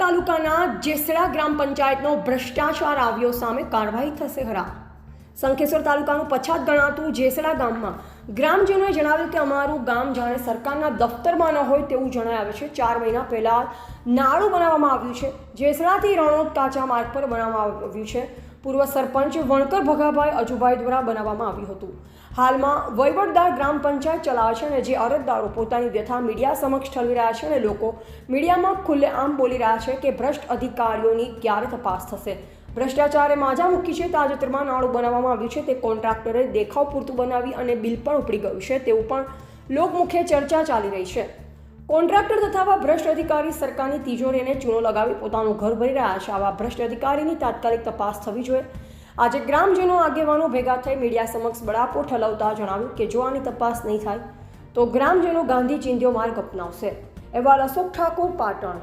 તાલુકાના જેસડા ગ્રામ પંચાયતનો ભ્રષ્ટાચાર આવ્યો સામે કાર્યવાહી થશે ખરા। શંખેશ્વર તાલુકાનું પછાત ગણાતું જેસડા ગામમાં ગ્રામજનોએ જણાવ્યું કે અમારું ગામ જાણે સરકારના દફતરમાં ન હોય તેવું જણાય આવે છે। 4 મહિના પહેલા નાળું બનાવવામાં આવ્યું છે। જેસડાથી રણોદ કાચા માર્ગ પર બનાવવામાં આવ્યું છે। પૂર્વ સરપંચ વણકર ભગાભાઈ અજુભાઈ દ્વારા બનાવવામાં આવ્યું હતું। હાલમાં વહીવટદાર ગ્રામ પંચાયત ચલાવે છે અને જે અરજદારો પોતાની વ્યથા મીડિયા સમક્ષ ઠલવી રહ્યા છે અને લોકો મીડિયામાં ખુલ્લેઆમ બોલી રહ્યા છે કે ભ્રષ્ટ અધિકારીઓની ક્યારે તપાસ થશે। ભ્રષ્ટાચારે માજા મૂકી છે। તાજેતરમાં નાળું બનાવવામાં આવ્યું છે તે કોન્ટ્રાક્ટરે દેખાવ પૂરતું બનાવી અને બિલ પણ ઉપડી ગયું છે તેવું પણ લોકમુખે ચર્ચા ચાલી રહી છે। કોન્ટ્રાક્ટર તથા ભ્રષ્ટ અધિકારી સરકારની તિજોરીને ચૂનો લગાવી પોતાનું ઘર ભરી રહ્યા છે। આવા ભ્રષ્ટ અધિકારીની તાત્કાલિક તપાસ થવી જોઈએ। આજે ગ્રામજનો આગેવાનો ભેગા થઈ મીડિયા સમક્ષ બળાપો ઠલવતા જણાવ્યું કે જો આની તપાસ નહીં થાય તો ગ્રામજનો ગાંધી ચિંધ્યો માર્ગ અપનાવશે। અહેવાલ અશોક ઠાકોર, પાટણ।